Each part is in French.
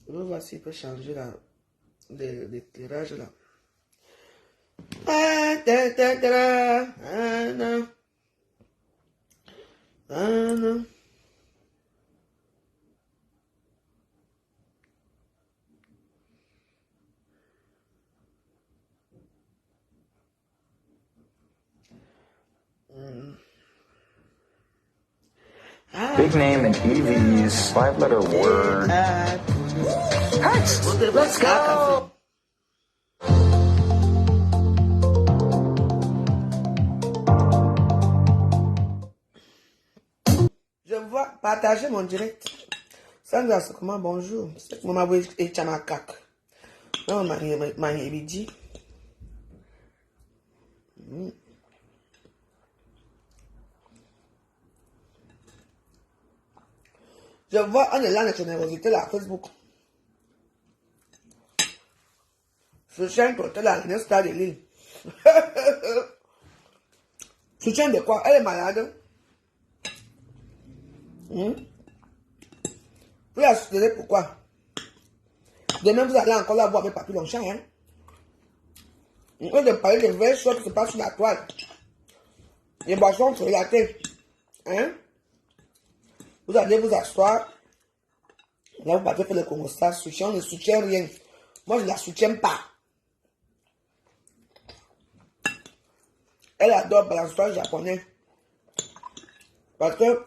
Je veux voir s'il peut changer l'éclairage là. Ah, ta, ta, ta, ta. Ah, non. Ah, non. Big name and EVs, 5-letter word. Hex, let's go! Je vois partager mon direct. Sandra, c'est comment bonjour. C'est que maman voulait et chamakak. Non, ma dit. Je vois un élan de générosité là, Facebook. Soutien total à l'instar de l'île. Soutien de quoi? Elle est malade. Vous la soutenez pourquoi? Demain, vous allez encore la voir avec Papy Longchamp. Hein? On peut parler des vraies choses qui se passent sur la toile. Les boissons sur la tête. Hein? Vous allez vous asseoir. Là, vous partez faire le constat. Soutien, on ne soutient rien. Moi, je ne la soutiens pas. Elle adore balançoire japonais. Parce que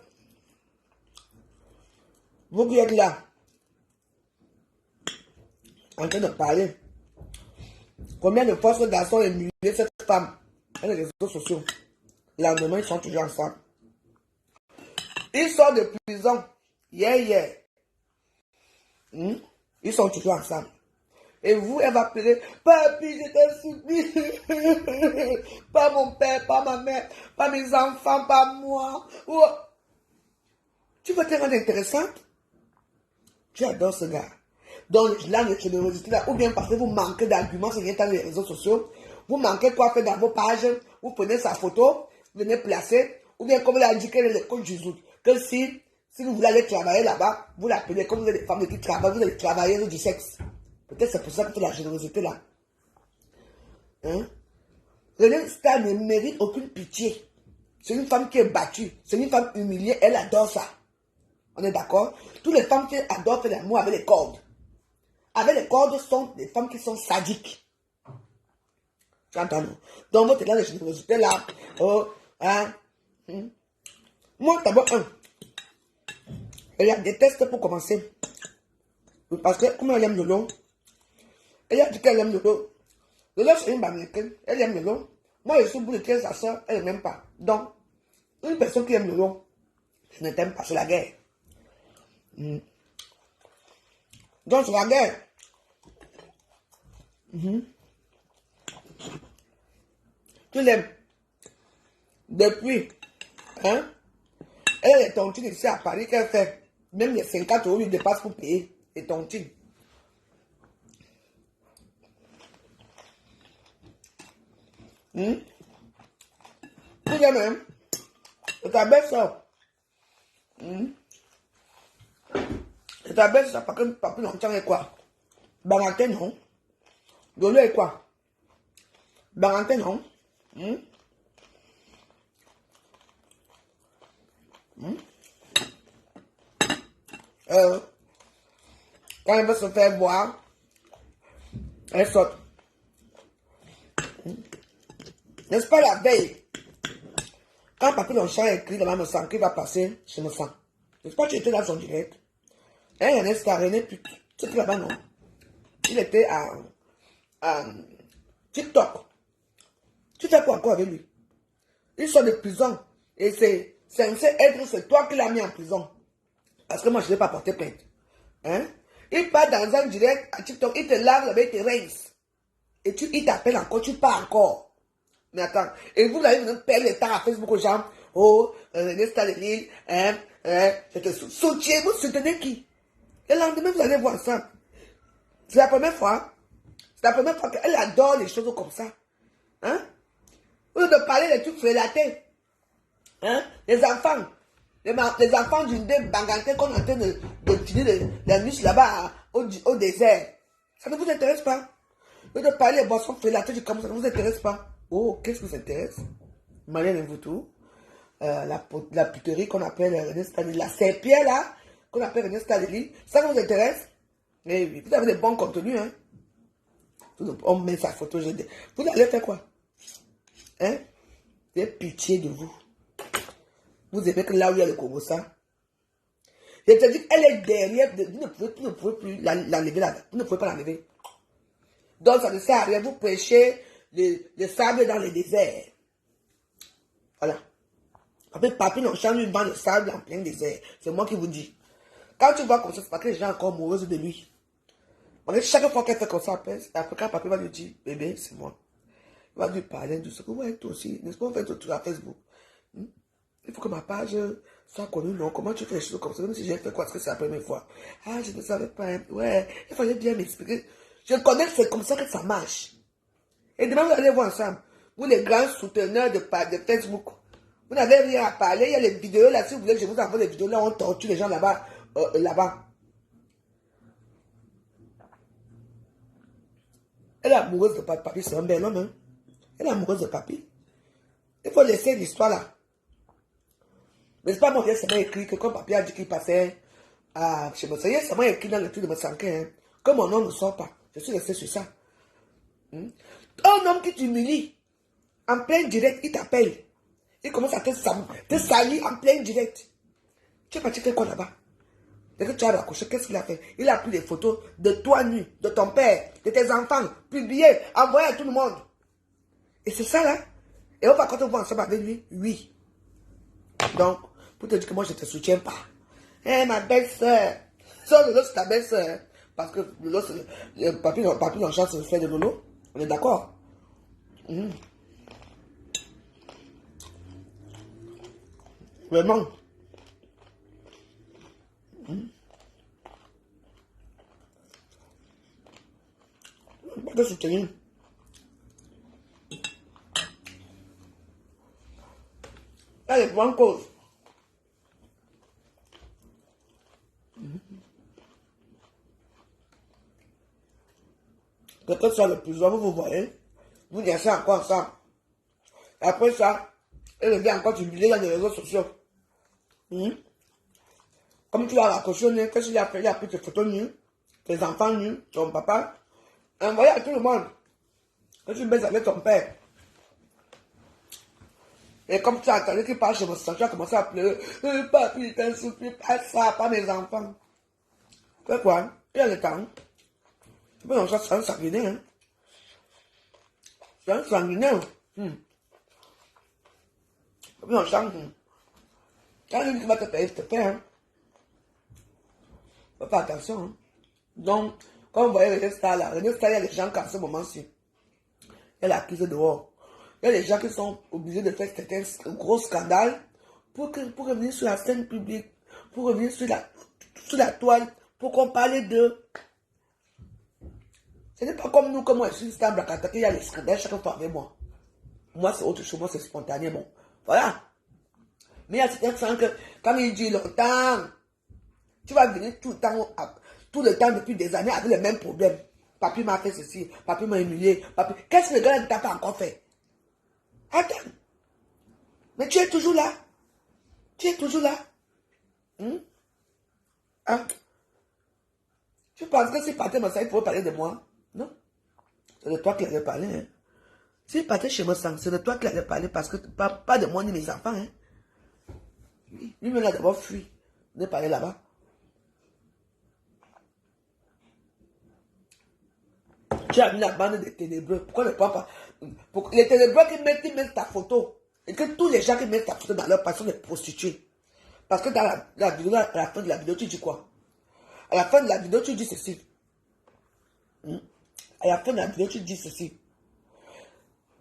vous qui êtes là, en train de parler, combien de fois ce garçon a humilié cette femme dans les réseaux sociaux. Le lendemain, ils sont toujours ensemble. Ils sortent de prison. Yeah. Ils sont toujours ensemble. Et vous, elle va pleurer. Papi, je t'ai soutenu. Pas mon père, pas ma mère, pas mes enfants, pas moi. Oh. Tu veux te rendre intéressante? Tu adores ce gars. Donc, là, de générosité là, ou bien parce que vous manquez d'arguments sur les réseaux sociaux, vous manquez quoi faire dans vos pages, vous prenez sa photo, vous venez placer, ou bien comme il a dit qu'elle est le coach du Zout, que si vous voulez aller travailler là-bas, vous l'appelez, comme vous êtes des femmes qui travaillent, vous allez travailler du sexe. Peut-être c'est pour ça que tu as la générosité là. Hein? René Star ne mérite aucune pitié. C'est une femme qui est battue, c'est une femme humiliée, elle adore ça. On est d'accord? Toutes les femmes qui adorent faire l'amour avec les cordes. Avec les cordes sont des femmes qui sont sadiques. Tu entends? Donc, votre élan de générosité là, moi, d'abord, elle la déteste pour commencer. Parce que, comment elle aime le long, elle a dit qu'elle aime le long. Le long, c'est une américaine, elle aime le long. Moi, je suis bout de 15 sa soeur, elle n'aime pas. Donc, une personne qui aime le long, je ne t'aime pas, c'est la guerre. Donc, c'est la guerre. Tu l'aimes. Depuis, hein, elle est tontine ici à Paris qu'elle fait. Même les 50 euros lui dépassent pour payer les tontines. Tu l'aimes, hein? C'est ta belle-soeur. C'est ta belle-soeur parce que Papy Longchamp est quoi? Baranté, non? Dolo est quoi? Baranté, non? Quand elle veut se faire voir, elle saute. N'est-ce pas la veille? Quand Papy Longchamp a écrit dans me sang qu'il va passer, je me sens. N'est-ce pas que tu étais dans son direct? René Star, René, c'était là-bas, non? Il était à TikTok. Tu fais quoi encore avec lui? Il sort de prison. Et c'est censé être, c'est toi qui l'as mis en prison. Parce que moi, je ne vais pas porter plainte. Hein? Il part dans un direct à TikTok, il te lave avec tes rinces. Et il t'appelle encore, tu pars encore. Mais attends, et vous allez venir perdre le temps à Facebook aux gens. Oh, René Star de Lille, je te soutiens, vous soutenez qui? Et le lendemain, vous allez voir ensemble. C'est la première fois. C'est la première fois qu'elle adore les choses comme ça. Hein? Vous de parler des trucs frélatés. Hein? Les enfants. Les enfants d'une banganté qu'on est en train de tirer les muscles là-bas au désert. Ça ne vous intéresse pas? De parler des boissons félatées du Cameroun, ça ne vous intéresse pas? Oh, qu'est-ce qui vous intéresse? Marianne et vous tout. La puterie qu'on appelle René Stadeli, la serpillère là, qu'on appelle René Stadeli, ça vous intéresse? Et oui, vous avez des bons contenus, hein? On met sa photo, vous allez faire quoi? Hein? J'ai pitié de vous. Vous aimez que là où il y a le Congo, ça? Je te dis qu'elle est derrière, vous ne pouvez plus l'enlever là, vous ne pouvez pas l'enlever. Donc ça ne sert à rien, vous pêchez le sable dans le désert. Voilà. Après, Papi Longchamp lui vend le sable en plein désert. C'est moi qui vous dis. Quand tu vois comme ça, c'est parce que les gens sont encore amoureux de lui. Parce que chaque fois qu'elle fait comme ça, après quand Papi va lui dire, bébé, c'est moi. Il va lui parler de ce que ouais, toi aussi, n'est-ce pas, on fait tout sur Facebook. Il faut que ma page soit connue, non? Comment tu fais les choses comme ça? Même si j'ai fait quoi, parce que c'est la première fois. Ah, je ne savais pas. Ouais, il fallait bien m'expliquer. Je connais que c'est comme ça que ça marche. Et demain, vous allez voir ensemble. Vous, les grands souteneurs de Facebook, vous n'avez rien à parler. Il y a les vidéos là. Si vous voulez que je vous envoie les vidéos là, on torture les gens là-bas. Là-bas. Elle est amoureuse de Papi, c'est un bel homme. Hein? Elle est amoureuse de Papi. Il faut laisser l'histoire là. Mais c'est pas mon vieux, c'est écrit que comme Papi a dit qu'il passait à chez moi. C'est moi écrit dans le truc de Massanké. Hein? Comme mon nom ne sort pas. Je suis resté sur ça. Un homme qui t'humilie en plein direct, il t'appelle. Il commence à te salir en plein direct. Tu es parti faire quoi là-bas? Dès que tu as raccroché, qu'est-ce qu'il a fait? Il a pris des photos de toi nu, de ton père, de tes enfants, publié, envoyé à tout le monde. Et c'est ça là. Et on va quand on va ensemble avec lui, oui. Donc, pour te dire que moi je ne te soutiens pas. Eh, ma belle-sœur. Ça, Lolo, c'est ta belle-sœur. Parce que Lolo, Papi Longchamp, c'est le frère de Lolo. On est d'accord? Vraiment. Pas de soutenir. Elle est pour en cause. Que soit le plus vous voyez, vous laissez encore ça. Après ça, elle revient encore publier dans les réseaux sociaux. Comme tu as raccroché, qu'est-ce qu'il a fait? Il a pris tes photos nues, tes enfants nus, ton papa, envoyé à tout le monde. Que tu baises avec ton père. Et comme tu as entendu qu'il parle chez moi, tu as commencé à pleurer. Papi, t'es soufflé, pas ça, pas mes enfants. Fais quoi? Il y a le temps. C'est un sanguinaire. Hein? C'est un sanguinaire. On chante. Quand il va te payer, il te paie. Hein? Faut faire attention. Hein? Donc, quand vous voyez René Star là, René Star, il y a des gens qu'à ce moment-ci, elle est accusée dehors. Il y a des gens qui sont obligés de faire certains gros scandales pour revenir sur la scène publique, pour revenir sur la toile, pour qu'on parle d'eux. Ce n'est pas comme nous, comme moi, je suis stable à Kataka, il y a les scandales chaque fois avec moi. Moi, c'est autre chose, moi, c'est spontané, bon. Voilà. Mais il y a certains gens que, quand il dit longtemps, tu vas venir tout le temps depuis des années avec les mêmes problèmes. Papi m'a fait ceci, papi m'a humilié, papi. Qu'est-ce que le gars ne t'a pas encore fait? Attends. Mais tu es toujours là. Tu es toujours là. Hein? Tu penses que si Pathé Massa, il pouvait parler de moi? Non. C'est de toi qui allais parler. Hein? Si Pathé chez moi, c'est de toi qui allais parler parce que pas de moi ni mes enfants. Hein? Lui-même a d'abord fui. De parler là-bas. Tu as mis la bande des ténébreux. Pourquoi ne pas? Les ténébreux qui mettent ta photo. Et que tous les gens qui mettent ta photo dans leur passion de prostituer. Parce que dans la vidéo, à la fin de la vidéo, tu dis quoi? À la fin de la vidéo, tu dis ceci. À la fin de la vidéo, tu dis ceci.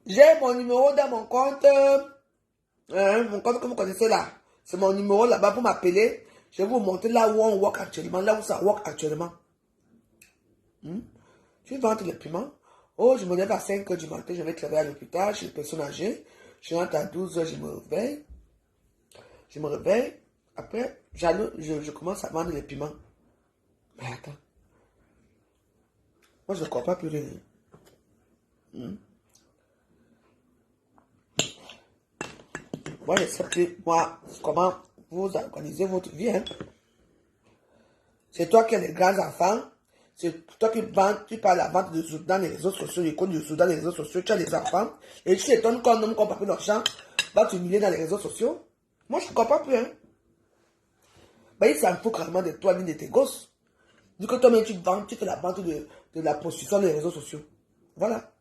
J'ai mon numéro dans mon compte. Mon compte que vous connaissez là. C'est mon numéro là-bas pour m'appeler. Je vais vous montrer là où on work actuellement. Là où ça work actuellement. Tu vends les piments. Oh, je me lève à 5 h du matin, je vais travailler à l'hôpital, je suis une personne âgée. Je rentre à 12 h, je me réveille. À Après, je commence à vendre les piments. Mais attends. Moi, je ne crois pas plus rien. Moi, je sais plus, moi, comment vous organisez votre vie. Hein. C'est toi qui as les grands enfants. C'est toi qui vends, tu parles la vente de sous dans les réseaux sociaux, les codes de sous dans les réseaux sociaux, tu as les enfants. Et tu étonnes qu'un homme comme Papy Longchamp va t'humilier dans les réseaux sociaux. Moi, je ne comprends plus. Hein. Ben, il s'en fout carrément de toi ni de tes gosses. Vu que toi-même tu vends, tu fais la vente de la prostitution dans les réseaux sociaux. Voilà.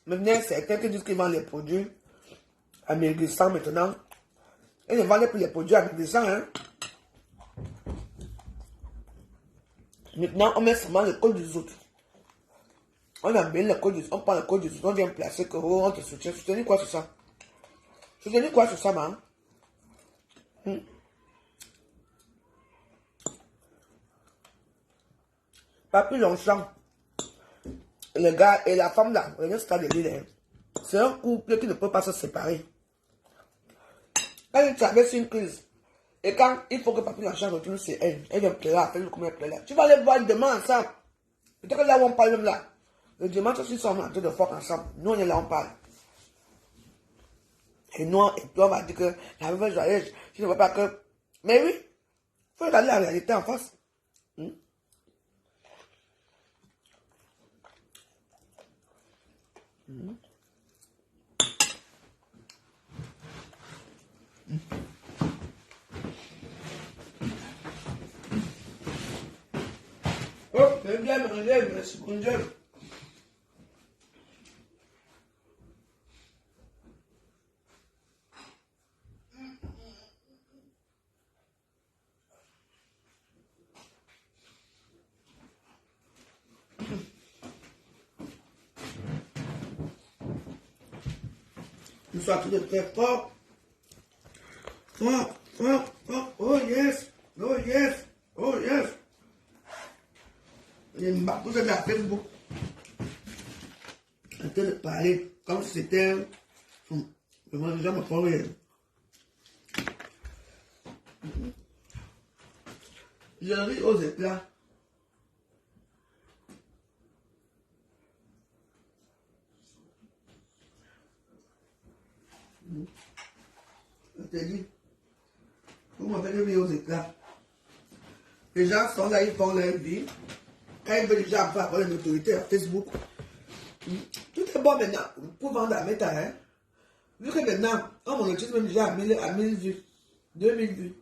Maintenant, certains qui disent qu'ils vendent les produits amaigrissants maintenant. Ils ne vendent plus les produits amaigrissants. Hein. Maintenant, on met seulement le col des autres. On amène le col des autres, on prend le col des autres, on vient placer que oh, on te soutient. Soutenir quoi sur ça? Soutenir quoi sur ça, man? Papy Longchamp, le gars et la femme là, c'est un couple qui ne peut pas se séparer. Quand il traverse une crise, et quand il faut que Papy Longchamp retourne chez elle, elle vient pleurer, elle comment elle pleure. Tu vas aller voir demain ensemble. Peut-être que là où on parle même là, le dimanche aussi, ils sont en train de faire ensemble. Nous, on est là, on parle. Et nous, et toi, on va dire que la veuve joyeuse, je ne vois pas que. Mais oui, il faut regarder la réalité en face. Oh, c'est bien manger, merci, bon Dieu. Nous sommes tous très forts. Fort, fort, fort. Oh yes, oh yes, oh yes. Et vous êtes à Facebook en train de parler comme si c'était vraiment déjà me parler. Je ris aux éclats. Je te dis, vous m'avez rire aux éclats. Les gens sont là, ils font leur vie. Quand ils veulent déjà avoir une autorité à Facebook, tout est bon maintenant pour vendre à Meta. Hein? Vu que maintenant, on monétise même déjà à 1000 vues, 2000 vues.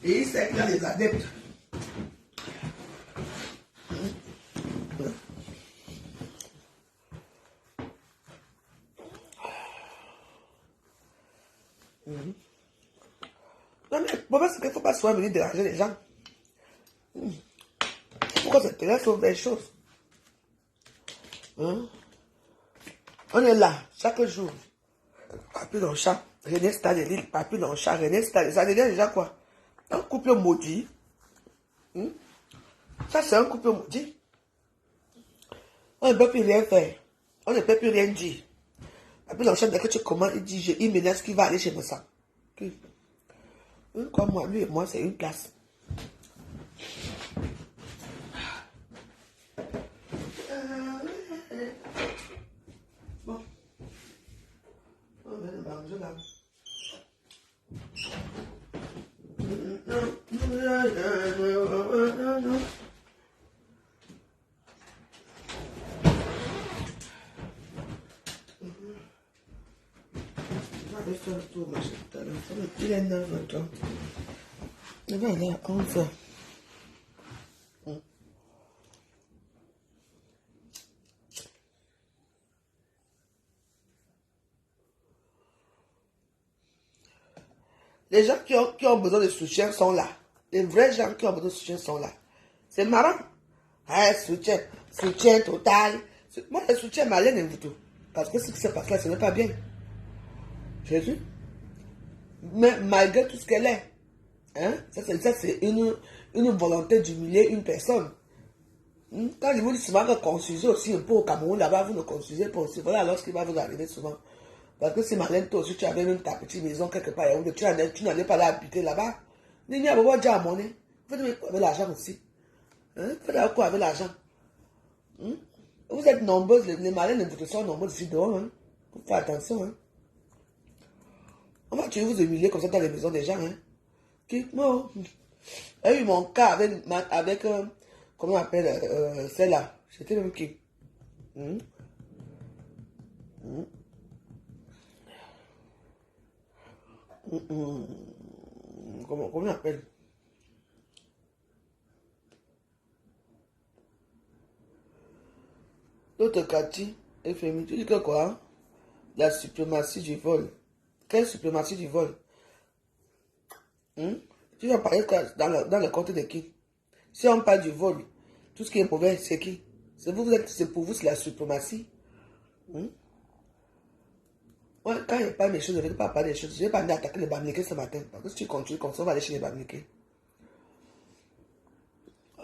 Et il sait qu'il y a des adeptes. Non mais, pourquoi c'est qu'il ne faut pas souvent venir déranger les gens? Pourquoi ça te laisse sauver les choses? On est là, chaque jour. Papy Longchamp, René Stadelil, Papy Longchamp, René Stadelil. Ça devient déjà quoi? Un couple maudit. Ça, c'est un couple maudit. On ne peut plus rien faire. On ne peut plus rien dire. Papy Longchamp, dès que tu commences, il menace qu'il va aller chez moi ça. Comme moi, lui et moi, c'est une place. Bon. On va le manger là. Je vais faire le tour, ma chérie. Il est 9h. Il va aller à 11h. Les gens qui ont besoin de soutien sont là. Les vrais gens qui ont besoin de soutien sont là. C'est marrant. Ah, soutien total. Moi, le soutien malin et tout. Parce que ce qui s'est passé là, ce n'est pas bien. Jésus. Mais malgré tout ce qu'elle est, hein, ça c'est une volonté d'humilier une personne. Quand je vous dis souvent que construisez aussi un peu au Cameroun, là-bas, vous ne construisez pas aussi. Voilà alors ce qui va vous arriver souvent. Parce que si Marlène, toi aussi, tu avais même ta petite maison quelque part, tu n'allais pas l'habiter là-bas. Il n'y a pas de mon nez. Vous faites quoi avec l'argent aussi? Hein? Vous faites quoi avec l'argent? Vous êtes nombreuses, les Marlènes de sont nombreuses ici dehors. Hein? Faut faire attention. Hein? On va tuer vous humilier comme ça dans les maisons des gens. Hein? Qui? Moi, j'ai eu mon cas avec comment on appelle celle-là. C'était même qui? Hum? Hum? Comment on appelle? L'autre Cathy, FMI, tu dis que quoi? La suprématie du vol. Quelle suprématie du vol? Tu vas parler dans le compte de qui? Si on parle du vol, tout ce qui est mauvais, c'est qui? C'est pour vous, c'est la suprématie. Ouais, quand il parle des choses, je ne vais pas parler des choses. Je vais pas aller attaquer les Bamileke ce matin. Parce que si tu continues comme ça, on va aller chez les Bamileke.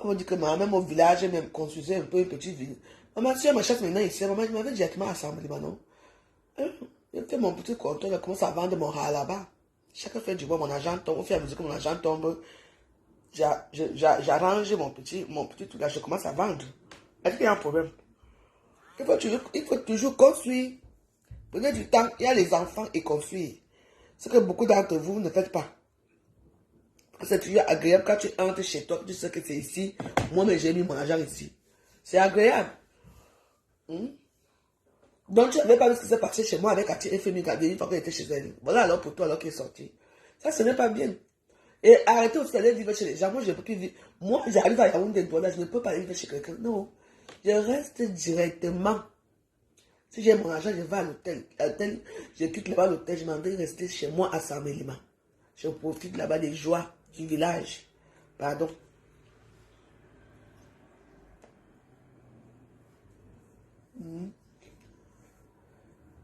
On dit que maman, même au village, même construisait un peu une petite ville. Maman, si elle me chasse maintenant ici, maman, je m'avais directement assemblé, non? J'ai fait mon petit compteur, je commence à vendre mon rat là-bas. Chaque fois du mois, mon argent tombe. Au fur et à mesure que mon argent tombe, j'arrange mon petit truc là, je commence à vendre. Est-ce qu'il y a un problème? Il faut toujours construire. Prenez du temps, il y a les enfants et construire. Ce que beaucoup d'entre vous ne faites pas. C'est toujours agréable quand tu entres chez toi, tu sais que c'est ici. Moi, mais j'ai mis mon argent ici. C'est agréable. Donc, tu n'avais pas vu ce qui s'est passé chez moi avec Cathy FMI Gabi une fois qu'elle était chez elle. Voilà alors pour toi, alors qu'elle est sortie. Ça, ce n'est pas bien. Et arrêtez aussi d'aller vivre chez les gens. Moi, je peux plus vivre. Moi, j'arrive à Yaoundé, je ne peux pas aller vivre chez quelqu'un. Non. Je reste directement. Si j'ai mon argent, je vais à l'hôtel. Je quitte là-bas l'hôtel, je m'en vais rester chez moi à Saint-Mélima. Je profite là-bas des joies du village. Pardon.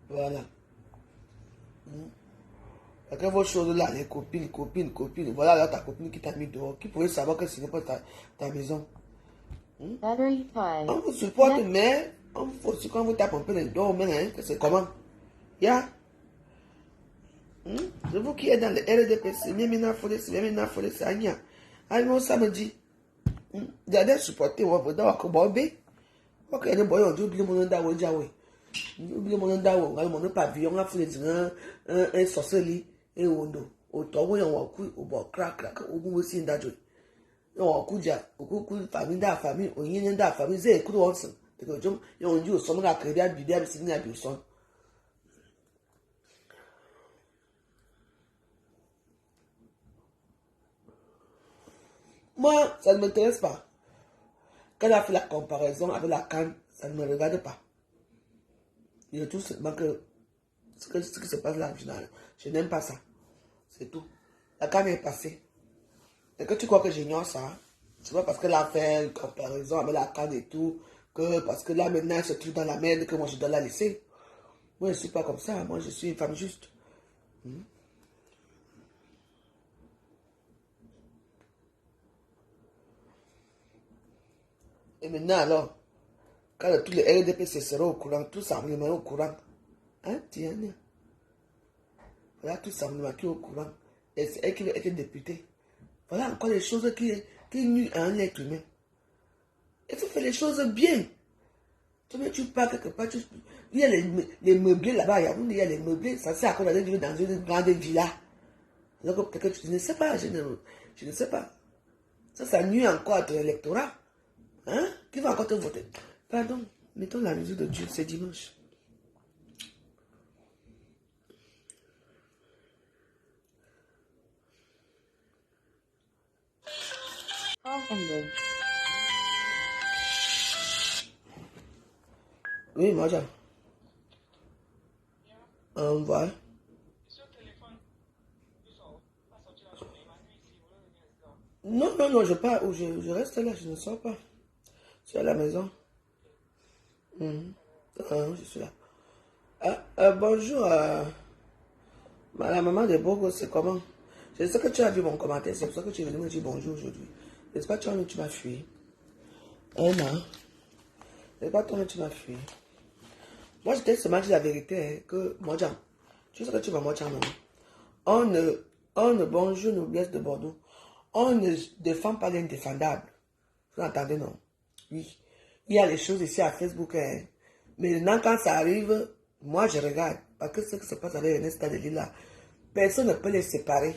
Voilà. Parce que vos choses là, les copines. Voilà là ta copine qui t'a mis dehors. Qui pourrait savoir que ce n'est pas ta maison. On vous supporte, mais on faut aussi quand vous tape un peu les dos, mais c'est comment? Ya? C'est vous qui êtes dans le RDP, c'est Mimina Folie, c'est Anya. Alors samedi, j'allais supporter, on va voir que Bobé. Ok, les boys ont dû oublier mon nom d'Aoué. Oublier mon nom d'Aoué, on a mon pavillon, on a fait un sorcellerie, et on do. Au toit, on va couper, au bord, crac, au bout aussi d'Adjoué. On va couper, au coup, famille, on y est dans la famille, c'est écoute, on s'en. Et on dit au sommet, à créer à Bidia, à signer à Bilson. Moi, ça ne m'intéresse pas. Quand elle a fait la comparaison avec la canne, ça ne me regarde pas. Je trouve seulement que ce qui se passe là, je n'aime pas ça. C'est tout. La canne est passée. Et que tu crois que j'ignore ça, c'est pas parce qu'elle a fait une comparaison avec la canne et tout, que parce que là maintenant elle se trouve dans la merde, que moi je dois la laisser. Moi je ne suis pas comme ça, moi je suis une femme juste. Et maintenant alors, quand tous les RDP seront au courant, tout simplement au courant. Hein, tiens, voilà tout simplement qui est au courant. Et c'est elle qui va être députée. Voilà encore les choses qui nuisent à un être humain. Il faut faire les choses bien. Tu pars quelque part, il y a les meublés là-bas, il y a les meublés, ça sert à quoi d'aller vivre dans une grande villa. Donc, quelqu'un, tu ne sais pas, je ne sais pas. Ça nuit encore à ton électorat. Hein? Qui va encore te voter? Pardon, mettons la musique de Dieu, c'est dimanche. Oui, moi, j'ai. Voilà. Non, je reste là, je ne sors pas. Je suis à la maison. Je suis là. Bonjour. La maman de Bogo, c'est comment? Je sais que tu as vu mon commentaire, c'est pour ça que tu es venu me dire bonjour aujourd'hui. J'espère que tu m'as fui. Un an. J'espère que tu m'as fui. Moi, je t'ai seulement dit la vérité, hein, que moi, tu sais que tu vas moi, non? Bonjour, nous blesse de Bordeaux. On ne défend pas l'indéfendable. Vous entendez, non? Oui. Il y a les choses ici à Facebook, hein. Mais maintenant, quand ça arrive, moi, je regarde. Parce que ce qui se passe avec Ernest Adeli là, personne ne peut les séparer.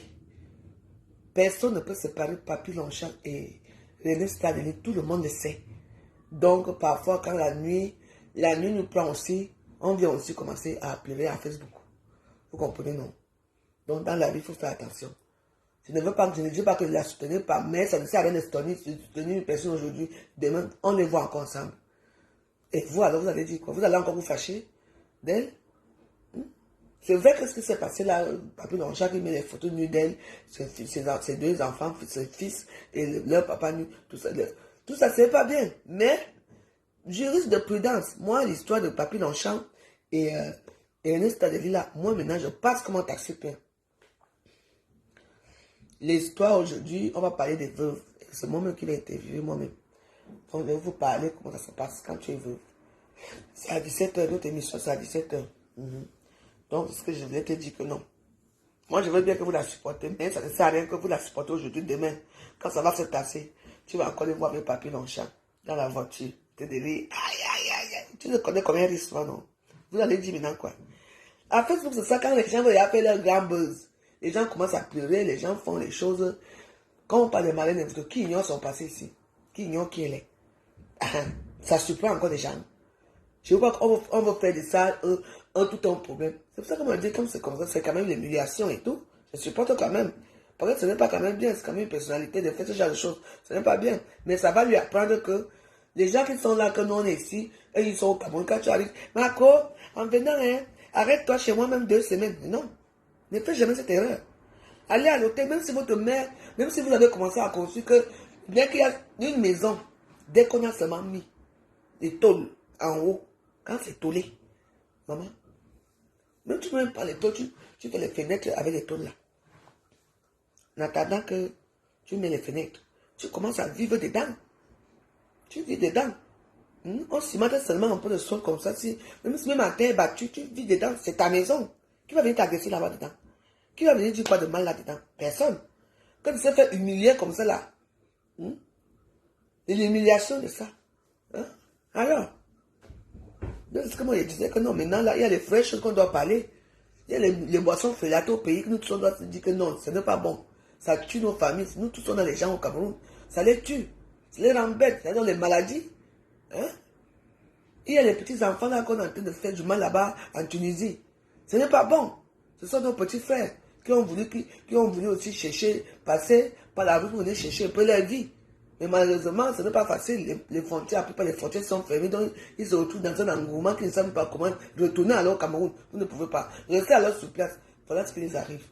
Personne ne peut séparer Papy Longchamp et Ernest Adeli. Tout le monde le sait. Donc, parfois, quand la nuit nous prend aussi, on vient aussi commencer à pleurer à Facebook. Vous comprenez, non? Donc, dans la vie, il faut faire attention. Je ne dis pas que je la soutenais pas, mais ça ne sert à rien de soutenir une personne aujourd'hui. Demain, on les voit encore ensemble. Et vous, alors, vous allez dire quoi? Vous allez encore vous fâcher d'elle? C'est vrai que ce qui s'est passé là, Papy Longchamp qui met les photos nues d'elle, ses deux enfants, ses fils et leur papa nu, tout ça, c'est pas bien. Mais, juriste de prudence, moi, l'histoire de Papy Longchamp et Ernest Adeli là, moi maintenant, je passe comme un taxi-père. L'histoire aujourd'hui, on va parler des veuves. C'est moi-même qui l'ai interviewé moi-même. Donc, je vais vous parler comment ça se passe quand tu es veuve. C'est à 17h, notre émission, c'est à 17h. Donc, ce que je voulais te dire que non. Moi, je veux bien que vous la supportez, mais ça ne sert à rien que vous la supportez aujourd'hui, demain. Quand ça va se tasser, tu vas encore les voir avec Papy Longchamp dans la voiture. Tu te dis, aïe, aïe, aïe, aïe. Tu ne connais combien de risques, non? Vous allez dire maintenant quoi? À Facebook, c'est ça, quand les gens veulent faire leur grand buzz. Les gens commencent à pleurer, les gens font les choses. Quand on parle de Marlène Invito, qui ignore son passé ici? Qui ignore qui elle est? Ça surprend encore des gens. Je vois qu'on veut faire de ça tout un problème. C'est pour ça que moi je dis, comme c'est comme ça, c'est quand même l'humiliation et tout. Je supporte quand même. Parce que ce n'est pas quand même bien, c'est quand même une personnalité de faire ce genre de choses. Ce n'est pas bien. Mais ça va lui apprendre que les gens qui sont là, que nous on est ici, et ils sont au Cameroun, quand tu arrives, Marco, en venant, hein, arrête-toi chez moi même 2 semaines. Non. Ne faites jamais cette erreur. Allez à l'hôtel, même si votre mère, même si vous avez commencé à construire que, bien qu'il y a une maison, dès qu'on a seulement mis des tôles en haut, quand c'est tôlé, maman, même tu ne mets pas les tôles, tu fais les fenêtres avec les tôles là. En attendant que tu mets les fenêtres, tu commences à vivre dedans. Tu vis dedans. On cimente seulement un peu de sol comme ça. Même si ma terre est battue, tu vis dedans. C'est ta maison. Qui va venir t'agresser là-bas dedans? Qui va venir dire quoi de mal là-dedans? Personne. Quand tu s'est fait humilier comme ça là, et l'humiliation de ça. Hein? Alors, c'est comme je disais que non, maintenant là, il y a les vraies choses qu'on doit parler. Il y a les boissons frélatées au pays que nous tous on doit se dire que non, ce n'est pas bon. Ça tue nos familles. Nous tous on a les gens au Cameroun. Ça les tue. Ça les rend bêtes. C'est-à-dire les maladies. Hein? Il y a les petits enfants là qu'on est en train de faire du mal là-bas en Tunisie. Ce n'est pas bon. Ce sont nos petits frères qui ont voulu aussi chercher, passer par la rue pour venir chercher un peu leur vie. Mais malheureusement, ce n'est pas facile. Les frontières, après les frontières sont fermées, donc ils se retrouvent dans un engouement qui ne savent pas comment retourner alors au Cameroun. Vous ne pouvez pas. Restez alors sur place. Voilà ce qui les arrive.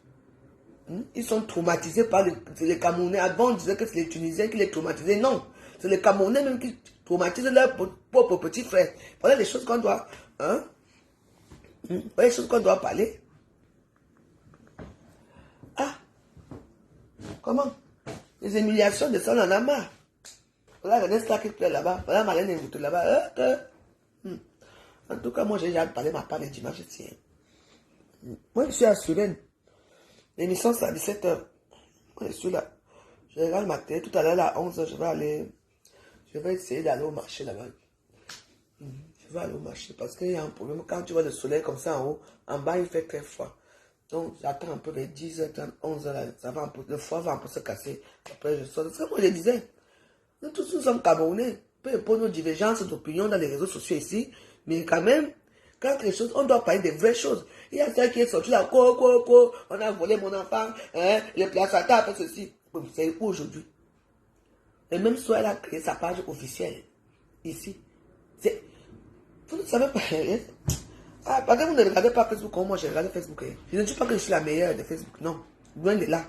Ils sont traumatisés par les Camerounais. Avant, on disait que c'est les Tunisiens qui les traumatisaient. Non. C'est les Camerounais même qui traumatisent leurs propres petits frères. Voilà les choses qu'on doit... Voilà les choses qu'on doit parler. Ah. Comment? Les humiliations de ça, on en a marre. Voilà Vanessa qui pleure là-bas. Voilà Marlène Invito là-bas. En tout cas, moi, j'ai déjà parlé ma part des dimanches ici. Moi, je suis à Suren. L'émission, c'est à 17h. Moi, je suis là. Je regarde ma télé. Tout à l'heure, à 11h, je vais essayer d'aller au marché là-bas. Je vais aller au marché parce qu'il y a un problème. Quand tu vois le soleil comme ça en haut, en bas, il fait très froid. Donc, j'attends un peu vers 10h30, 11h, là, ça va un peu, le foie va un peu se casser. Après, je sors. C'est comme moi, je disais. Nous tous, nous sommes Camerounais. Peu importe nos divergences d'opinion dans les réseaux sociaux ici, mais quand même, quand les choses, on doit parler des vraies choses. Il y a celle qui est sortie là, on a volé mon enfant, le placata a fait ceci. C'est où aujourd'hui? Et même soit elle a créé sa page officielle, ici. Vous ne savez pas, hein? Ah, parce que vous ne regardez pas Facebook comme moi, j'ai regardé Facebook. Hein. Je ne dis pas que je suis la meilleure de Facebook, non. Loin de là.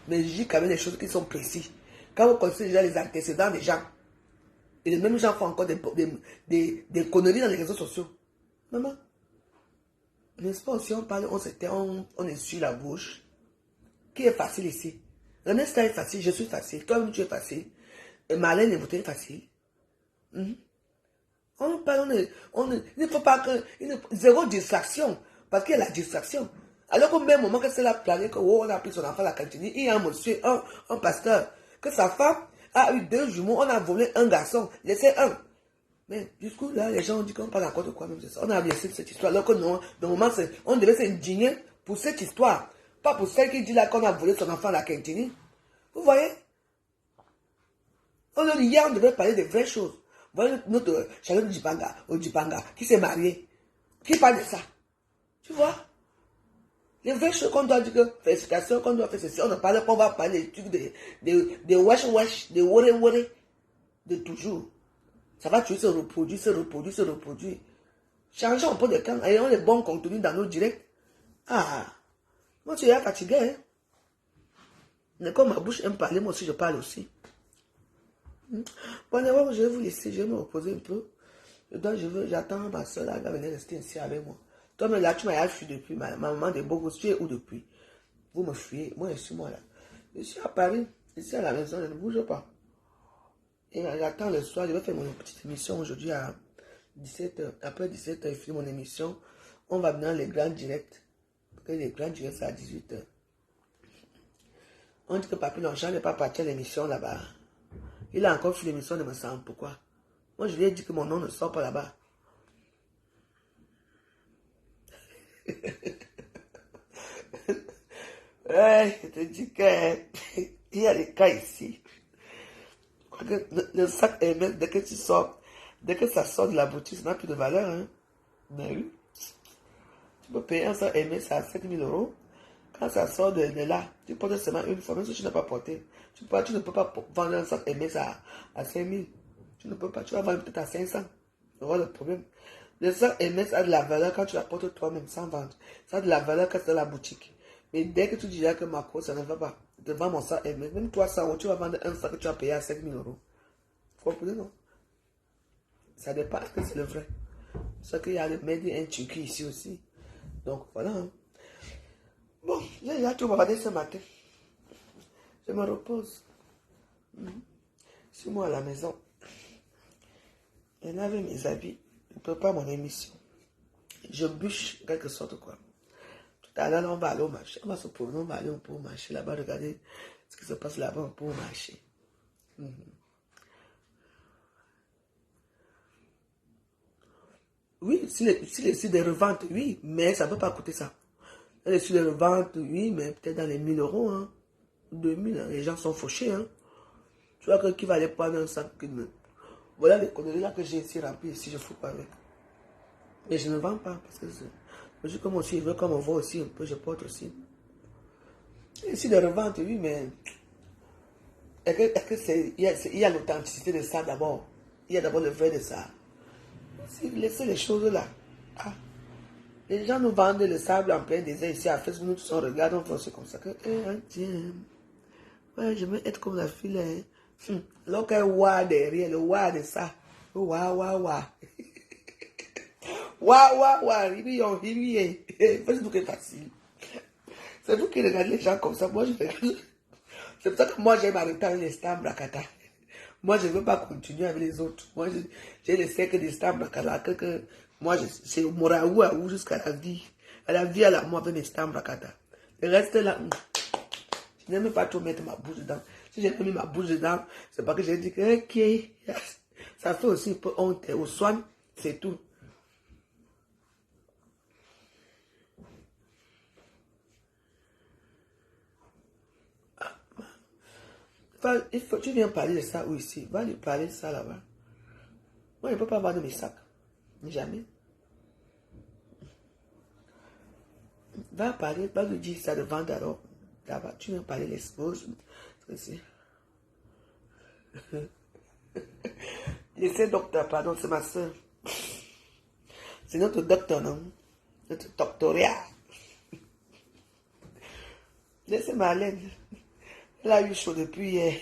Mais je dis quand même des choses qui sont précises. Quand vous connaissez déjà les antécédents des gens, et les mêmes gens font encore des conneries dans les réseaux sociaux. Maman. N'est-ce pas, si on parle, on essuie la bouche. Qui est facile ici? Ernest est facile, je suis facile, toi-même tu es facile. Et Marlène est facile. On parle, il ne faut pas que... zéro distraction. Parce qu'il y a la distraction. Alors qu'au même moment que c'est la planète, on a pris son enfant à la cantine, il y a un monsieur, un pasteur, que sa femme a eu 2 jumeaux, on a volé un garçon, laissé un. Mais du coup, là, les gens ont dit qu'on parle encore de quoi même, c'est ça. On a laissé cette histoire. Alors que non, de moment, on devait s'indigner pour cette histoire. Pas pour celle qui dit là qu'on a volé son enfant à la cantine. Vous voyez? Hier, on devait parler de vraies choses. Vous voyez notre Charlotte Djipanga, qui s'est mariée, qui parle de ça. Tu vois? Les vraies choses qu'on doit dire que félicitations, qu'on doit faire ceci, on ne parle pas, on va parler des trucs de wesh, de woré, de toujours. Ça va toujours se reproduire. Changeons un peu de camp, ayons les bons contenus dans nos directs. Ah, moi tu es fatigué, hein? Mais comme ma bouche aime parler, moi aussi je parle aussi. Bon, d'abord, je vais vous laisser, je vais me reposer un peu. J'attends ma soeur, elle va venir rester ici avec moi. Toi, mais là, tu m'as fui depuis, ma maman de Bogo, tu es où depuis? Vous me fuyez, moi, je suis moi là. Je suis à Paris, ici à la maison, je ne bouge pas. Et j'attends le soir, je vais faire mon petite émission aujourd'hui à 17h. Après 17h, je finis mon émission. On va venir dans les grands directs. Parce que les grands directs, c'est à 18h. On dit que Papi Longchamp n'est pas parti à l'émission là-bas. Il a encore fait l'émission de me semble. Pourquoi? Moi, je lui ai dit que mon nom ne sort pas là-bas. Ouais, je te dis qu'il y a des cas ici. Le sac Hermès, dès que ça sort de la boutique, ça n'a plus de valeur. Hein? Mais oui. Tu peux payer un sac Hermès à 5 000 €. Quand ça sort de là, tu portes seulement une fois, même si tu n'as pas porté. Tu ne peux pas vendre un sac Hermès à 5 000. Tu ne peux pas, tu vas vendre peut-être à 500. Voilà le problème. Le sac Hermès a de la valeur quand tu la portes toi-même sans vendre. Ça a de la valeur quand c'est dans la boutique. Mais dès que tu dis que ma cause, ça ne va pas. Je te vends mon sac Hermès. Même toi, ça, tu vas vendre un sac que tu vas payer à 5 000 €. Vous comprenez, non? Ça dépend, est-ce que c'est le vrai? C'est qu'il y a le Made in Turquie ici aussi. Donc, voilà. Hein. Bon, j'ai déjà tout bavardé ce matin. Je me repose. Je suis moi à la maison. Je lave mes habits. Je prépare mon émission. Je bûche quelque sorte quoi. Tout à l'heure, on va aller au marché. On va se promener, on va aller au marché là-bas, regarder ce qui se passe là-bas au marché. Oui, si les sites de revente, oui, mais ça ne peut pas coûter ça. Les sites de revente, oui, mais peut-être dans les 1 000 €, hein, 2 000, hein, les gens sont fauchés. Hein. Tu vois que qui va aller prendre un sac que voilà les conneries là que j'ai ici remplies ici, je ne fous pas avec. Mais je ne vends pas parce que je suis comme aussi, je veux comme on voit aussi un peu, je porte aussi. Les sites de revente, oui, mais est-ce que c'est, il y a l'authenticité de ça d'abord. Il y a d'abord le vrai de ça. Si vous laissez les choses là. Ah. Les gens nous vendent le sable en plein désert ici à Facebook. Nous tous on regarde, on fait comme ça. Tiens. Ouais, je veux être comme la fille. Hein. L'autre est wa derrière, le wa de ça. Wa. Wa. Ribion. Facebook est facile. C'est vous qui regardez les gens comme ça. Moi, je fais. C'est pour ça que moi, j'aime arrêter avec les stars Brakata. Moi, je ne veux pas continuer avec les autres. Moi, j'ai les cercles des stars Brakata. Moi, c'est Moraoua jusqu'à la vie. À la vie, à la mort avec les stars Brakata. Le reste là, je n'aime pas trop mettre ma bouche dedans. Si j'ai mis ma bouche dedans, c'est parce que j'ai dit que, ok, ça fait aussi un peu honte. Au soin, c'est tout. Tu viens parler de ça ou ici. Va lui parler de ça là-bas. Moi, je ne peux pas avoir de mes sacs. Jamais. Va parler, va lui dire ça de vendre alors. Là-bas, tu viens parler l'expose. Laissez docteur, pardon, c'est ma soeur. C'est notre docteur, non? Notre doctorat. Laissez Marlène. Elle a eu chaud depuis hier.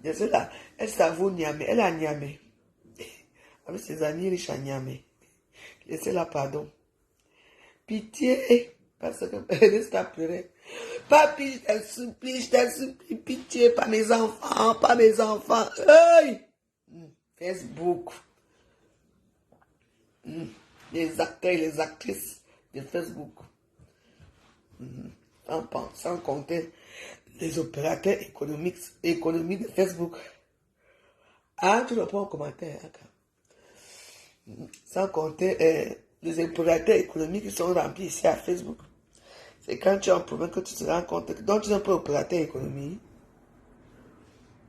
Laissez là. Elle s'avoue Niamey. Elle a Niamey. Avec ses amis riches à Niamey. Laissez-la pardon. Pitié. Parce que Ernest a pleuré. Papi, je t'en supplie, pitié, pas mes enfants, pas mes enfants. Hey! Facebook. Les acteurs et les actrices de Facebook. Sans compter les opérateurs économiques de Facebook. Ah, tu le prends en commentaire. Sans compter les opérateurs économiques qui sont remplis ici à Facebook. C'est quand tu as un problème que tu te rends compte que donc tu es un peu opérateur économique.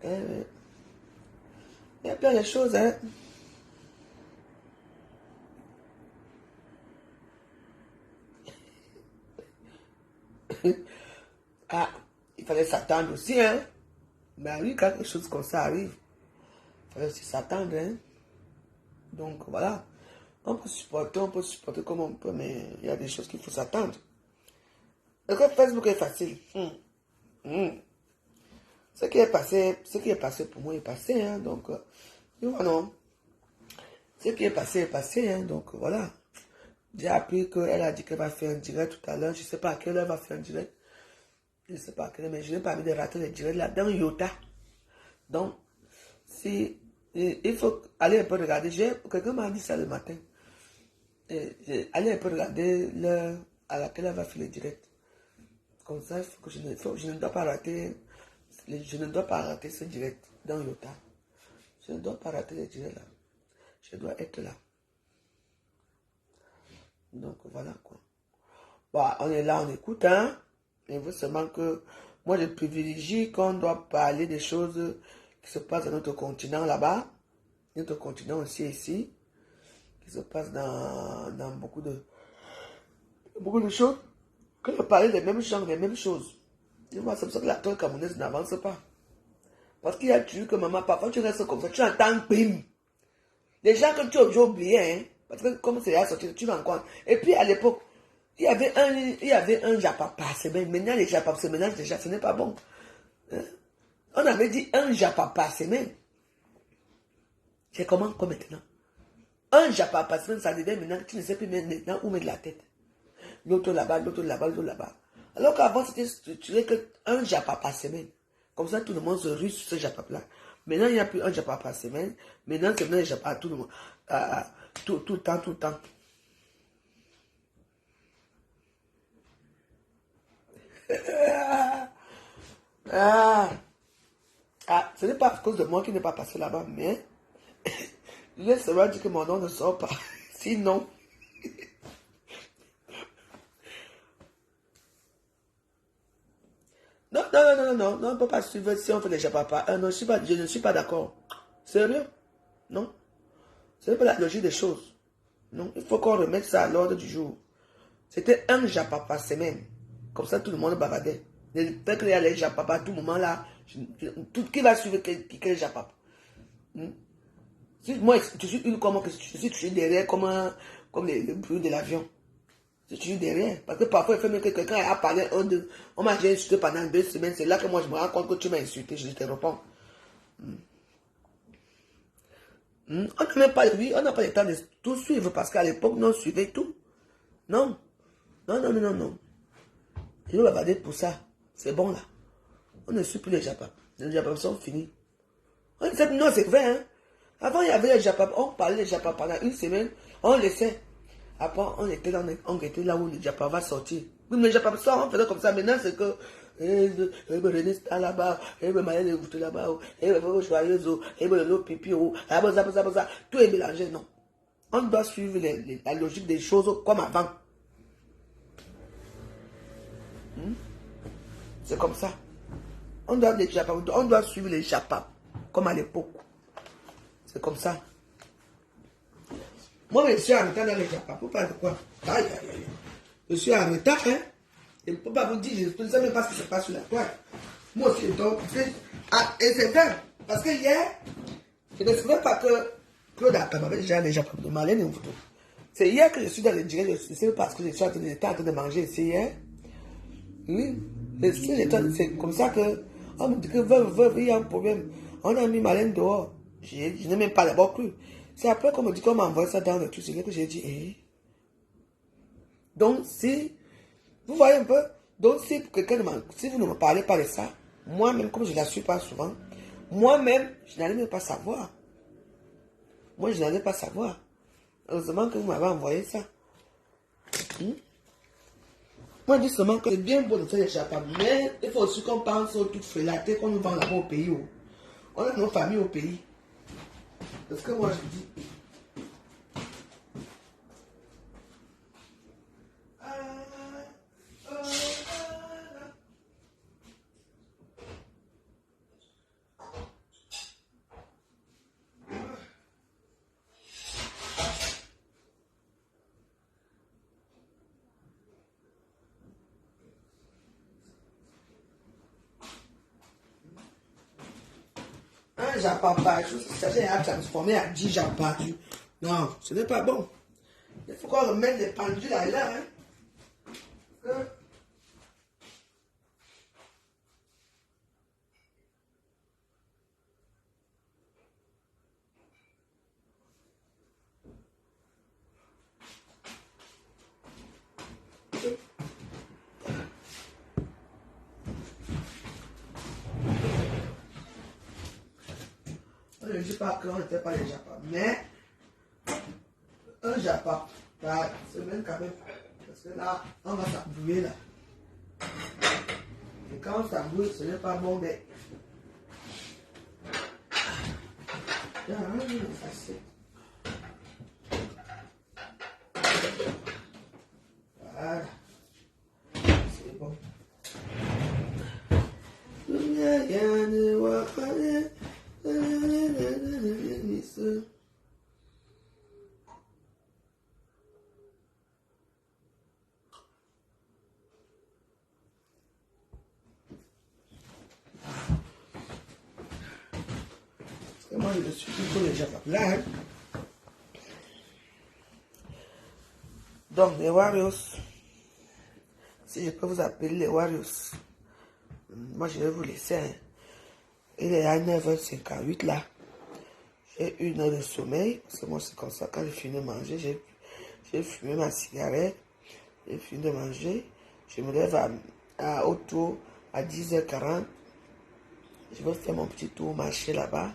Il y a plein de choses, hein. Ah, il fallait s'attendre aussi, hein. Mais oui, quand quelque chose comme ça arrive, il fallait aussi s'attendre, hein. Donc voilà, on peut supporter comme on peut, mais il y a des choses qu'il faut s'attendre. Est-ce que Facebook est facile? Ce qui est passé pour moi est passé, hein. Donc, non. Ce qui est passé, hein. Donc voilà. J'ai appris qu'elle a dit qu'elle va faire un direct tout à l'heure. Je ne sais pas à quelle heure elle va faire un direct. Je ne sais pas à quelle heure, mais je n'ai pas envie de rater le direct là dans Yota. Donc, si il faut aller un peu regarder. Quelqu'un m'a dit ça le matin. Aller un peu regarder l'heure à laquelle elle va faire le direct. Comme ça, il faut que je ne dois pas rater. Je ne dois pas rater ce direct dans Yota. Je ne dois pas rater le direct là. Je dois être là. Donc voilà quoi. Bon, on est là, on écoute, hein. Il faut seulement que moi je privilégie qu'on doit parler des choses qui se passent dans notre continent là-bas. Notre continent aussi ici. Qui se passe dans beaucoup de choses. Que de parler des mêmes gens, des mêmes choses. Et moi, c'est pour ça que la toile camerounaise n'avance pas. Parce qu'il y a toujours que maman, parfois tu restes comme ça, tu entends bim. Les gens que tu as déjà oubliés, hein. Parce que comme c'est à sortir, tu vas encore. Et puis à l'époque, il y avait un japa par semaine. Maintenant, les japa par semaine, déjà, ce n'est pas bon. Hein? On avait dit un japa par semaine. C'est comment comme maintenant? Un japa par semaine, ça devient maintenant, tu ne sais plus maintenant où mettre la tête. L'autre là-bas, l'autre là-bas, l'autre là-bas. Alors qu'avant, c'était structuré qu'un japa par semaine. Comme ça, tout le monde se rue sur ce japa-là. Maintenant, il n'y a plus un japa par semaine. Maintenant, c'est un japa à tout le monde. Tout le temps, tout le temps. Ce n'est pas à cause de moi qui n'est pas passé là-bas, mais laisse-moi dire que mon nom ne sort pas. Sinon, non, on ne peut pas suivre si on fait les japapa. Non, je ne suis pas d'accord. Sérieux? Non. Ce n'est pas la logique des choses. Non, il faut qu'on remette ça à l'ordre du jour. C'était un japa par semaine. Comme ça, tout le monde bavardait. Dès qu'il y a les japapa à tout moment là, qui va suivre quel japapa? Moi, je suis une comme que je suis toujours derrière comme le bruit de l'avion. Je suis toujours derrière. Parce que parfois, il fait même que quelqu'un a parlé, on m'a déjà insulté pendant 2 semaines. C'est là que moi, je me rends compte que tu m'as insulté. Je te réponds. On n'a même pas, oui, on n'a pas le temps de tout suivre parce qu'à l'époque, on suivait tout. Non. Non. Je vais bavarder pour ça. C'est bon là. On ne suit plus les Japas. Les Japas sont finis. Non, c'est vrai. Hein? Avant, il y avait les Japas. On parlait des Japas pendant 1 semaine. On laissait. Après, on était là où le Japas va sortir. Oui, mais les Japas sortent, on faisait comme ça. Maintenant, c'est que René está là-bas, Maria de là-bas, joyeuse, le pipi, tout est mélangé, non. On doit suivre la logique des choses comme avant. C'est comme ça. On doit suivre les Japas comme à l'époque. C'est comme ça. Moi, je suis en retard dans les Japas. Pourquoi quoi? Je suis en retard, hein. Je ne peux pas vous dire, je ne sais même pas ce qui se passe sur la toile. Moi aussi, donc, et c'est vrai, parce que hier, je ne savais pas que Claude avait déjà les Japonais de Marlène et une photo. C'est hier que je suis dans le direct, je ne sais pas parce que j'étais en train de manger ici hier. Oui, c'est comme ça que, on me dit que veuve, il y a un problème. On a mis Marlène dehors. Je n'ai même pas d'abord cru. C'est après qu'on me dit qu'on m'a envoyé ça dans le truc, c'est là que j'ai dit, Donc, si, vous voyez un peu, donc si si vous ne me parlez pas de ça, moi-même, comme je ne la suis pas souvent, moi-même, je n'allais même pas savoir. Moi, je n'allais pas savoir. Heureusement que vous m'avez envoyé ça. Moi, je dis seulement que c'est bien beau de faire les chapeaux, mais il faut aussi qu'on pense aux toutes frélatées qu'on nous vend là-bas au pays. On a nos familles au pays. Parce que moi, je dis... Un Japon battu, ça s'est transformé à 10 Japon battus. Non, ce n'est pas bon. Il faut qu'on remette les pendules là. Hein. Je ne dis pas qu'on n'était pas les Japon, mais un Japon, c'est même quand même. Parce que là, on va s'embrouiller là. Et quand on s'embrouille, ce n'est pas bon, mais. Il y a rien de facile. Voilà. C'est bon. Moi, je suis plutôt les Japonais là. Hein. Donc, les Warriors, si je peux vous appeler les Warriors, moi, je vais vous laisser. Hein. Il est à 9h58 là. J'ai 1 heure de sommeil, parce que moi, c'est comme ça, quand je finis de manger, j'ai fumé ma cigarette, j'ai fini de manger, je me lève autour à 10h40, je vais faire mon petit tour marché là-bas.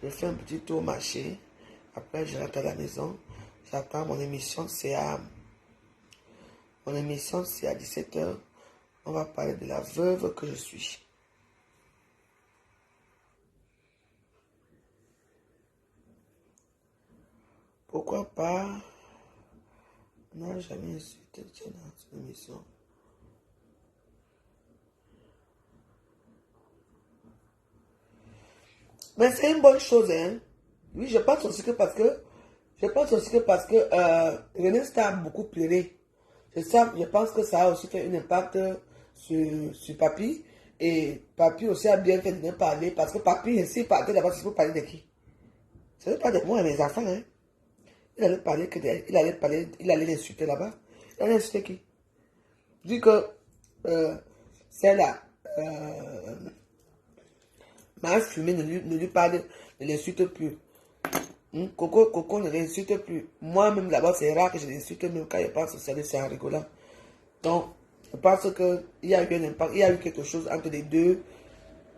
Je fais un petit tour marché. Après, je rentre à la maison. J'attends mon émission. Mon émission, c'est à 17h. On va parler de la veuve que je suis. Pourquoi pas? On n'a jamais insulté dans cette émission. Mais c'est une bonne chose, hein. Oui, je pense aussi que parce que René Star a beaucoup pleuré. Je pense que ça a aussi fait un impact sur Papi. Et Papi aussi a bien fait de me parler. Parce que Papi, s'il parlait d'abord, c'est pour parler de qui? Ce n'est pas de moi et mes enfants, hein. Il allait l'insulter là-bas. Il allait insulter qui? Vu que c'est là. Ma fumée ne lui parle, ne l'insulte plus. Coco ne l'insulte plus. Moi-même là-bas, c'est rare que je l'insulte, même quand je pense que c'est en rigolant. Donc, je pense qu'il y a eu un impact, il y a eu quelque chose entre les deux,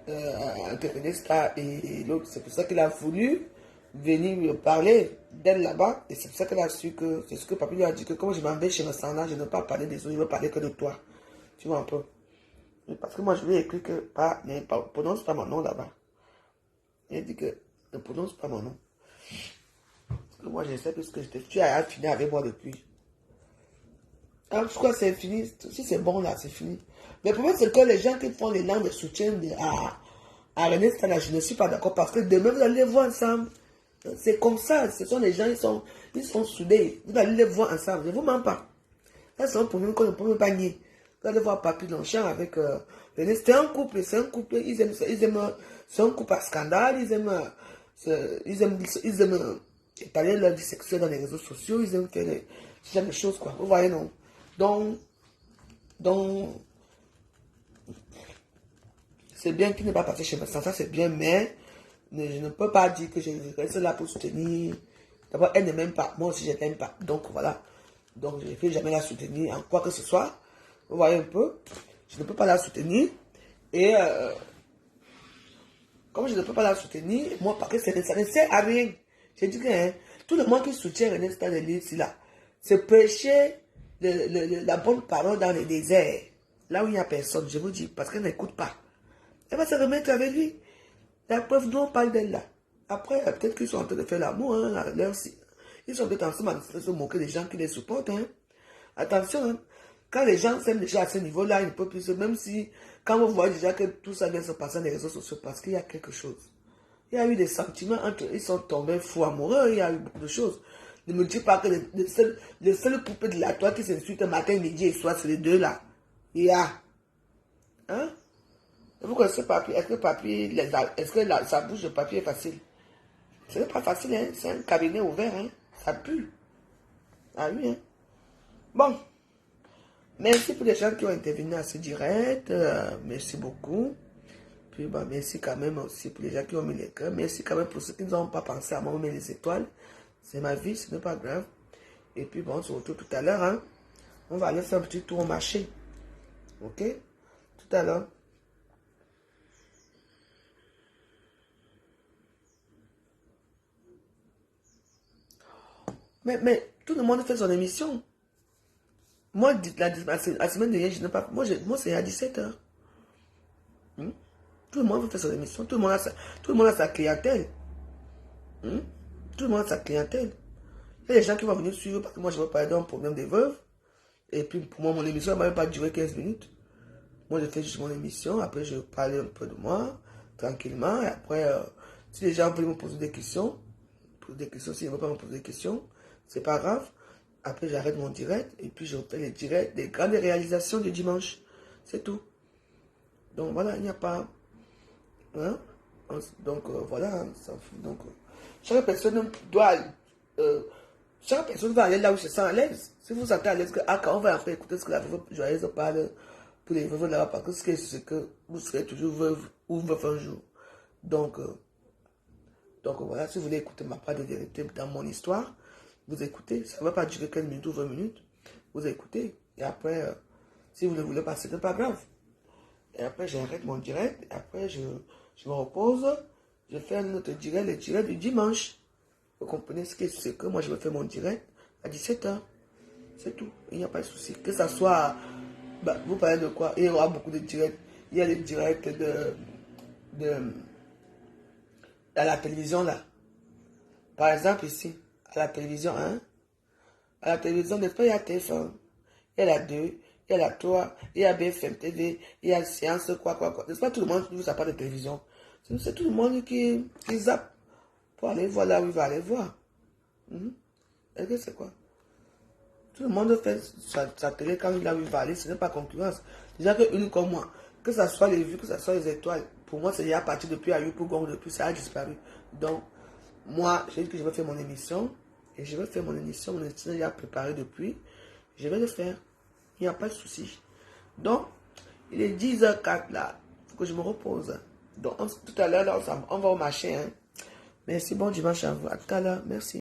entre René Star et l'autre. C'est pour ça qu'il a voulu venir me parler d'elle là-bas. Et c'est pour ça qu'elle a su que, c'est ce que Papi lui a dit, que comme je m'en vais chez ma sanda, je ne veux pas parler des autres, je veux parler que de toi. Tu vois un peu. Parce que moi, je lui ai écrit que, ne prononce pas mon nom là-bas. Il a dit que, ne prononce pas mon nom. Parce que moi, je sais plus ce que tu as fini avec moi depuis. Alors, je crois que c'est fini. Si c'est bon là, c'est fini. Mais le problème, c'est que les gens qui font les langues de soutien à René Star, je ne suis pas d'accord. Parce que demain, vous allez les voir ensemble. C'est comme ça. Ce sont les gens, ils sont soudés. Vous allez les voir ensemble. Je ne vous mens pas. Ça, c'est un problème qu'on ne peut pas nier. Vous allez voir Papi Longchamp avec René. C'est un couple. Ils aiment ça. C'est un couple à scandale. Ils aiment parler de leur vie sexuelle dans les réseaux sociaux. Ils aiment faire ce genre de choses, quoi. Vous voyez, non? Donc c'est bien qu'il n'est pas passé chez moi. Ça, c'est bien, mais je ne peux pas dire que je reste là pour soutenir. D'abord, elle ne m'aime pas. Moi aussi, je ne l'aime pas. Donc, voilà. Donc, je ne vais jamais la soutenir en quoi que ce soit. Vous voyez un peu, je ne peux pas la soutenir. Et comme je ne peux pas la soutenir, moi, parce que ça ne sert à rien. J'ai dit que hein, tout le monde qui soutient René Stanley ici, là, c'est prêcher la bonne parole dans le désert. Là où il n'y a personne, je vous dis, parce qu'elle n'écoute pas. Elle va se remettre avec lui. La preuve, nous, on parle d'elle là. Après, peut-être qu'ils sont en train de faire l'amour. Hein, ils sont peut-être en train de se moquer des gens qui les supportent. Hein. Attention, hein. Quand les gens s'aiment déjà à ce niveau-là, ils ne peuvent plus, même si, quand vous voyez déjà que tout ça vient se passer dans les réseaux sociaux, parce qu'il y a quelque chose. Il y a eu des sentiments entre eux, ils sont tombés fous amoureux, il y a eu beaucoup de choses. Ne me dis pas que le seul poupée de la toile qui s'insulte matin, midi et soir, c'est les deux là. Il y a. Hein? Vous connaissez papier? Est-ce que sa bouche de papier est facile? Ce n'est pas facile, hein? C'est un cabinet ouvert, hein? Ça pue. Ah oui, hein? Bon. Merci pour les gens qui ont intervenu à ce direct. Merci beaucoup. Puis, bah, merci quand même aussi pour les gens qui ont mis les cœurs. Merci quand même pour ceux qui n'ont pas pensé à moi mettre les étoiles. C'est ma vie, ce n'est pas grave. Et puis, bon, on se retrouve tout à l'heure. Hein? On va aller faire un petit tour au marché. Ok? Tout à l'heure. Mais tout le monde fait son émission. Moi, la semaine dernière, je n'ai pas. Moi, c'est à 17h. Tout le monde veut faire son émission. Tout le monde a sa clientèle. Tout le monde a sa clientèle. Il y a des gens qui vont venir suivre parce que moi, je veux parler d'un problème des veuves. Et puis, pour moi, mon émission ne va même pas durer 15 minutes. Moi, je fais juste mon émission. Après, je parle un peu de moi, tranquillement. Et après, si les gens veulent me poser des questions, s'ils ne veulent pas me poser des questions, c'est pas grave. Après, j'arrête mon direct. Et puis, je fais les directs des grandes réalisations du dimanche. C'est tout. Donc, voilà, il n'y a pas... Hein? Donc, voilà. Donc, chaque personne doit... chaque personne va aller là où se sent à l'aise. Si vous vous sentez à l'aise, quand on va après écouter ce que la veuve joyeuse parle pour les veuves là-bas, parce que c'est que vous serez toujours veuve ou veuf un jour. Donc voilà, si vous voulez écouter ma part de vérité dans mon histoire, vous écoutez. Ça ne va pas durer 15 minutes ou 20 minutes. Vous écoutez. Et après, si vous ne voulez pas, ce n'est pas grave. Et après, j'arrête mon direct. Et après, je me repose. Je fais un autre direct, le direct du dimanche. Vous comprenez ce que c'est que moi, je vais faire mon direct à 17h. C'est tout. Il n'y a pas de souci. Que ça soit... Bah, vous parlez de quoi? Il y aura beaucoup de directs. Il y a les directs à la télévision, là. Par exemple, ici, à la télévision 1. À la télévision, n'est-ce pas, il y a TF1. Il y a la 2. Il y a la 3. Il y a BFM TV. Il y a Science, quoi. N'est-ce pas tout le monde qui vous a pas de télévision? C'est tout le monde qui zappe pour aller voir là où il va aller voir. Est-ce que c'est quoi? Tout le monde fait sa télé quand là où il va aller, ce n'est pas concurrence. Déjà qu'une comme moi, que ce soit les vues, que ce soit les étoiles, pour moi, c'est déjà parti depuis à pour Gong, depuis ça a disparu. Donc, moi, j'ai dit que je vais faire mon émission, et je vais faire mon émission est déjà préparé depuis, je vais le faire. Il n'y a pas de souci. Donc, il est 10h04 là, il faut que je me repose. Donc, tout à l'heure, on va au marché. Hein. Merci, bon dimanche à vous. À tout à l'heure, merci.